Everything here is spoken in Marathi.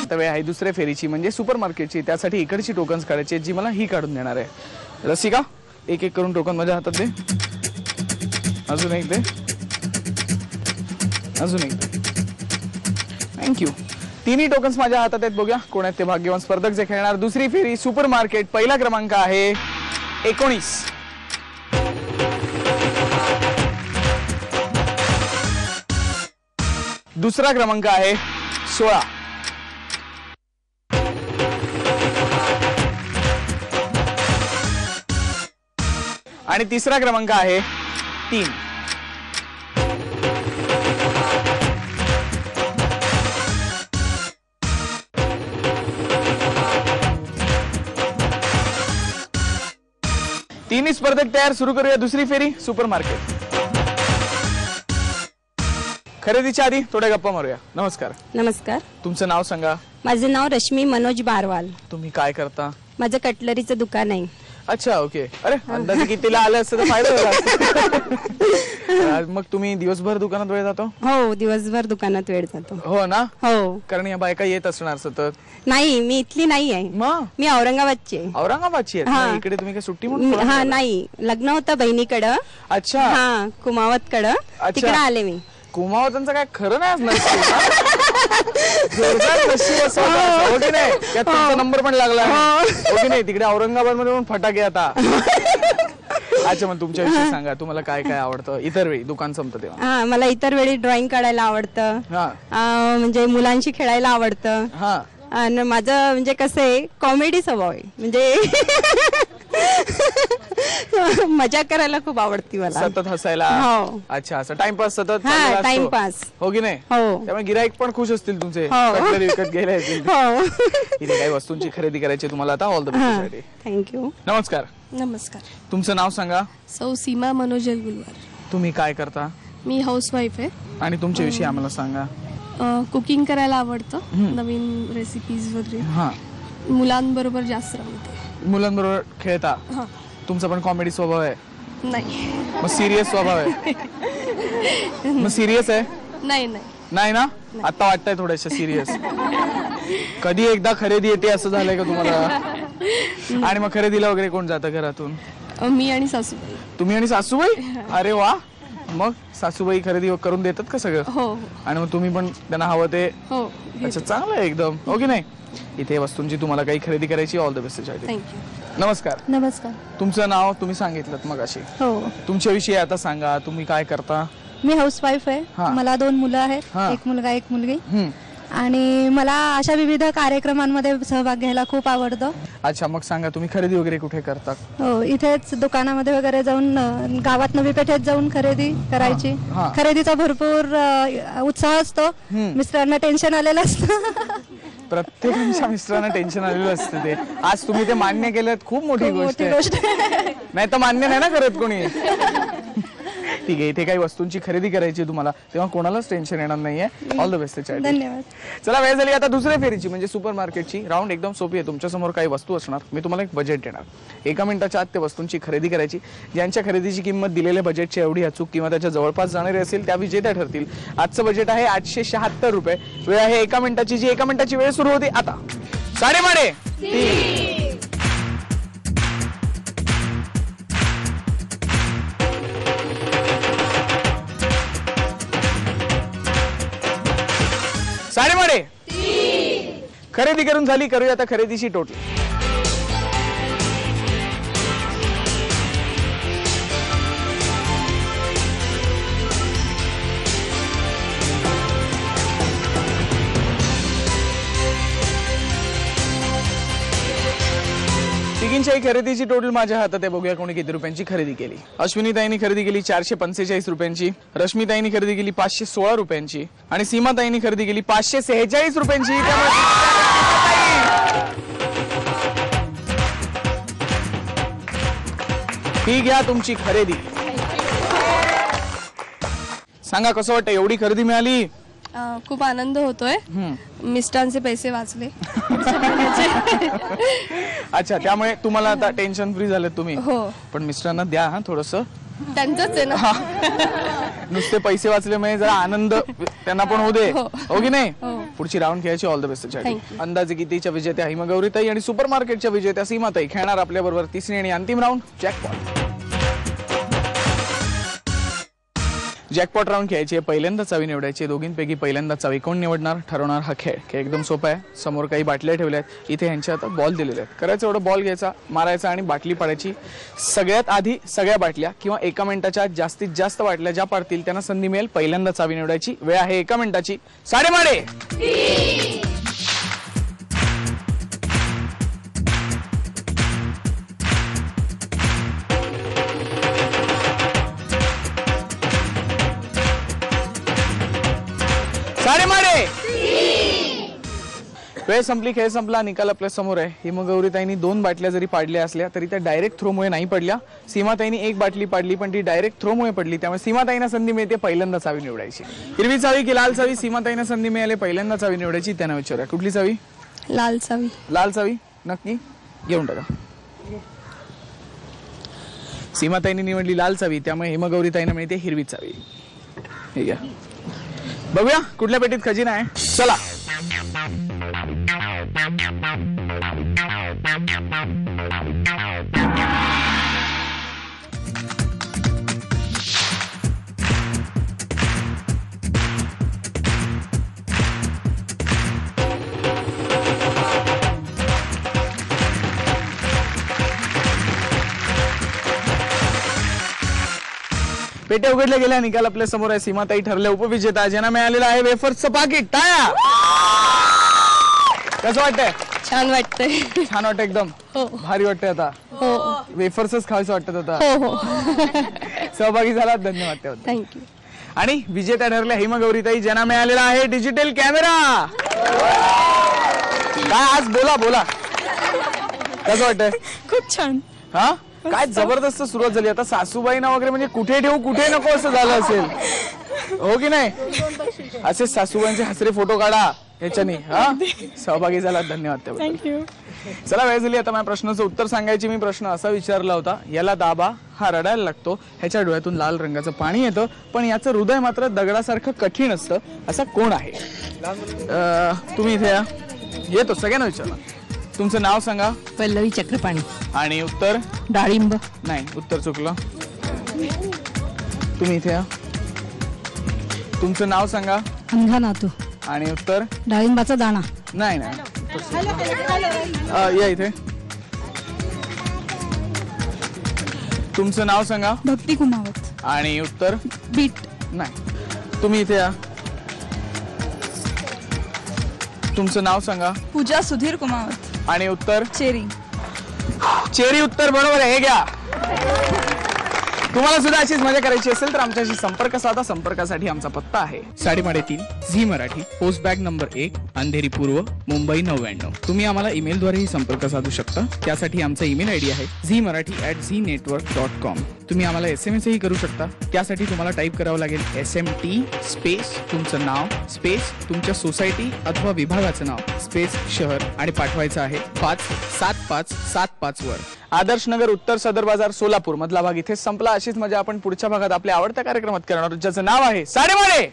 आता वेळ आहे दुसऱ्या फेरीची म्हणजे सुपर मार्केटची. त्यासाठी इकडची टोकन्स काढायची जी मला ही काढून देणार आहे. रसिका एक एक करून टोकन माझ्या हातात दे. अजून एक दे. अजून एक दे. थँक्यू. तिन्ही टोकन्स माझ्या हातात आहेत. बघूया कोण आहेत ते भाग्यवान स्पर्धक जे खेळणार दुसरी फेरी सुपर मार्केट. पहिला क्रमांक आहे 19. दुसरा क्रमांक आहे 16. आणि तिसरा क्रमांक आहे 3. तिन्ही स्पर्धक तयार. सुरू करूया दुसरी फेरी सुपर मार्केट. खरेदीच्या आधी थोड्या गप्पा मारूया. नमस्कार. नमस्कार. तुमचं नाव सांगा. माझे नाव रश्मी मनोज बारवाल. तुम्ही काय करता? माझं कटलरीचं दुकान आहे. अच्छा ओके. अरे अंदाजे कितीला आलं असतं तर फायदा झाला. मग तुम्ही दिवसभर दुकानात वेळ जातो? हो दिवसभर दुकानात वेळ जातो. हो ना. हो कारण या बायका येत असणार सतत. नाही मी इथली नाही आहे. मग मी औरंगाबादची आहे. औरंगाबादची आहे. हा. इकडे तुम्ही काय सुट्टी म्हणून? हा नाही लग्न होतं बहिणीकडं. अच्छा हा कुमावत कडं. तिकडे आले मी. कुमावतांचं काय खरं नाही त्यात तुमचा नंबर पण लागला हो की नाही. तिकडे औरंगाबाद मध्ये पण फटाके आता. अच्छा मग तुमच्याविषयी सांगा. तुम्हाला काय काय आवडतं इतर वेळी दुकान संपतं तेव्हा? हा मला इतर वेळी ड्रॉइंग काढायला आवडतं. म्हणजे मुलांशी खेळायला आवडतं. हा आणि माझं म्हणजे कसं आहे कॉमेडी स्वभाव आहे. म्हणजे मजा करायला खूप आवडती मला. सतत हसायला. हो. अच्छा असं टाइमपास सतत टाइमपास हो की नाही. हो त्यामुळे गिराईक पण खुश असतील तुमचे. कटलरी विकत घ्यायला येतील. इथे काही वस्तूंची खरेदी करायची तुम्हाला आता. All the best. थँक्यू. नमस्कार. नमस्कार. तुमचं नाव सांगा. सौ सीमा मनोज गुलवार. तुम्ही काय करता? मी हाऊसवाईफ आहे. आणि तुमच्याविषयी आम्हाला सांगा. कुकिंग करायला आवडतं. नवीन रेसिपीज वगैरे. हा मुलांबरोबर जास्त रमते. मुलांबरोबर खेळता. तुमचा पण कॉमेडी स्वभाव आहे? नाही. मग सिरियस स्वभाव आहे? मग सिरियस आहे? नाही नाही नाही ना. आता वाटतंय थोडंसं सिरियस. कधी एकदा खरेदी येते असं झालंय का तुम्हाला? आणि मग खरेदीला वगैरे कोण जातं घरातून? मी आणि सासूबाई. तुम्ही आणि सासूबाई? अरे वा. मग सासूबाई खरेदी करून देतात का सगळं? हो. आणि मग तुम्ही पण त्यांना हवं ते? हो. अच्छा चांगलं आहे एकदम. हो की नाही. इथे वस्तूंची तुम्हाला काही खरेदी करायची. All the best. थँक्यू. नमस्कार. नमस्कार. तुमचं नाव तुम्ही सांगितलं मगाशी. हो. तुमच्याविषयी आता सांगा. तुम्ही काय करता? मी हाऊसवाईफ आहे. मला 2 मुलं आहेत. एक मुलगा एक मुलगी. आणि मला अशा विविध कार्यक्रमांमध्ये सहभाग घ्यायला खूप आवडतं. अच्छा मग सांगा तुम्ही खरेदी वगैरे कुठे करता? हो इथेच दुकानामध्ये वगैरे जाऊन गावात नवी पेठेत जाऊन खरेदी करायची. खरेदीचा भरपूर उत्साह असतो. मिस्टरांना टेन्शन आलेलं असतं. प्रत्येकाच्या मिस्टरांना टेन्शन आलेलं असतं ते. आज तुम्ही ते मान्य केलं खूप मोठी गोष्ट आहे. नाही तर मान्य नाही ना करत कोणी. ठीक आहे. इथे काही वस्तूंची खरेदी करायची तुम्हाला तेव्हा कोणालाच टेन्शन येणार नाहीये. All the best. धन्यवाद. चला वेळ झाली आता दुसऱ्या फेरीची म्हणजे सुपर मार्केटची. राऊंड एकदम सोपी आहे. तुमच्या समोर काही वस्तू असणार. मी तुम्हाला एक बजेट देणार. 1 मिनिटाच्या आत त्या वस्तूंची खरेदी करायची. ज्यांच्या खरेदीची किंमत दिलेल्या बजेटची एवढी अचूक किंवा त्याच्या जवळपास जाणारी असेल त्या विजेत्या ठरतील. आजचं बजेट आहे 876 रुपये. वेळ आहे 1 मिनिटाची. जी 1 मिनिटाची वेळ सुरू होती आता. साडेमाडे 3 खरेदी करून झाली. करूया आता खरेदीची टोटल. तिघींच्याही खरेदीची टोटल माझ्या हातात आहे. बघूया कोणी किती रुपयांची खरेदी केली. अश्विनीताईंनी खरेदी केली 445 रुपयांची. रश्मीताईंनी खरेदी केली 516 रुपयांची. आणि सीमाताईंनी खरेदी केली 546 रुपयांची. ही घ्या तुमची खरेदी. सांगा कसं वाटतं एवढी खरेदी मिळाली? खूप आनंद होतोय. मिस्टरांचे पैसे वाचले. अच्छा त्यामुळे तुम्हाला आता टेन्शन फ्री झाले तुम्ही. हो. पण मिस्टरांना द्या हा थोडंसं. त्यांचंच आहे ना. नुसते पैसे वाचले म्हणजे जरा आनंद त्यांना पण होऊ दे. हो की नाही. पुढची राऊंड खेळायची. ऑल द बेस्ट त्यासाठी. Thank you. अंदाजे कितीच्या विजेत्या हिमगौरीताई आणि सुपर मार्केटच्या विजेत्या सीमाताई खेळणार आपल्या बरोबर तिसरी आणि अंतिम राऊंड जॅकपॉट. जॅकपॉट राऊंड खेळायची आहे. पहिल्यांदा चावी निवडायची. दोघींपैकी पहिल्यांदा चावी कोण निवडणार ठरवणार हा खेळ. खेळ एकदम सोपा आहे. समोर काही बाटल्या ठेवल्या आहेत. इथे ह्यांच्या आता बॉल दिलेले आहेत. करायचं एवढं बॉल घ्यायचा, मारायचा आणि बाटली पाडायची. सगळ्यात आधी सगळ्या बाटल्या किंवा एका मिनिटाच्या आत जास्तीत जास्त बाटल्या ज्या पाडतील त्यांना संधी मिळेल. पहिल्यांदा चावी निवडायची. वेळ आहे 1 मिनिटाची. साडेमाडे. वेळ संपली. खेळ संपला. निकाल आपल्या समोर आहे. हिमगौरीताईंनी 2 बाटल्या जरी पाडल्या असल्या तरी त्या डायरेक्ट थ्रोमुळे नाही पडल्या. सीमाताईंनी 1 बाटली पाडली पण ती डायरेक्ट थ्रोमुळे पडली. त्यामुळे सीमाताईंना संधी मिळते पहिल्यांदा चावी निवडायची. हिरवी चावी की लाल चावी? सीमाताईंना संधी मिळाली पहिल्यांदा चावी निवडायची. त्यांना विचारूया कुठली चावी? लाल चावी. लाल चावी नक्की घेऊन टाका. सीमाताईंनी निवडली लाल चावी त्यामुळे हिमगौरीताईंना मिळते हिरवी चावी. हे घ्या. बघूया कुठल्या पेटीत खजिना आहे. चला. पेट्या उघडल्या गेल्या. निकाल आपल्या समोर आहे. सीमाताई ठरल्या उपविजेता. ज्यांना मिळालेला आहे वेफर्सचं पाकिट. टाळ्या. कसं वाटतंय? छान वाटतंय. छान वाटतं एकदम. भारी वाटतंय आता. वेफर्सच खायचं वाटत आता. सहभागी झालात धन्यवाद त्याबद्दल. थँक्यू. आणि विजेत्या ठरल्या हिमगौरीताई ज्यांना मिळालेला आहे डिजिटल कॅमेरा. काय आज बोला बोला कसं वाटतंय? खूप छान. हा काय जबरदस्त सुरुवात झाली. आता सासूबाईंना वगैरे म्हणजे कुठे ठेवू कुठे नको असं झालं असेल. हो की नाही? असे सासूबाईंचे हसरे फोटो काढा ह्याच्यानी. हा सहभागी झाला धन्यवाद त्याबद्दल. थँक्यू. चला वेळ झाली आता माझ्या प्रश्नाचं उत्तर सांगायची. मी प्रश्न असा विचारला होता. याला दाबा हा रडायला लागतो. ह्याच्या डोळ्यातून लाल रंगाचं पाणी येतं पण याचं हृदय मात्र दगडासारखं कठीण असतं. असा कोण आहे? तुम्ही इथे या. येतो सगळ्यांना विचारला. तुमचं नाव सांगा. पल्लवी चक्रपाणी. आणि उत्तर? डाळिंब. नाही उत्तर चुकलं. तुम्ही इथे या. तुमचं नाव सांगा. अंधा नातू. आणि उत्तर? डाळिंबाचा दाणा. नाही नाही. या इथे. तुमचं नाव सांगा. भक्ती कुमावत. आणि उत्तर? बीट. नाही. तुम्ही इथे या. तुमचं नाव सांगा. पूजा सुधीर कुमावत. आणि उत्तर? चेरी. चेरी उत्तर बरोबर आहे. हे घ्या. तुम्हाला सुद्धा अशीच मजा करायची असेल तर आमच्याशी संपर्क साधा. संपर्कासाठी आमचा पत्ता आहे 3:30 Zee Marathi, post bag number 1, Andheri पूर्व, मुंबई 99. तुम्ही आम्हाला ईमेलद्वारेही संपर्क साधू शकता. त्यासाठी आमचा ईमेल आयडी आहे zmarathi@znetwork.com. तुम्ही आम्हाला SMS ही करू शकता. त्यासाठी तुम्हाला टाईप करावं लागेल SMT स्पेस तुमचं नाव स्पेस तुमच्या सोसायटी अथवा विभागाचं नाव स्पेस शहर आणि पाठवायचं आहे 57575 वर. आदर्श नगर, उत्तर सदर बाजार, सोलापूर मधला भाग इथे संपला. अशीच मजा आपण पुढच्या भागात आपल्या आवडत्या कार्यक्रमात करणार ज्याचं नाव आहे साडेमाडे.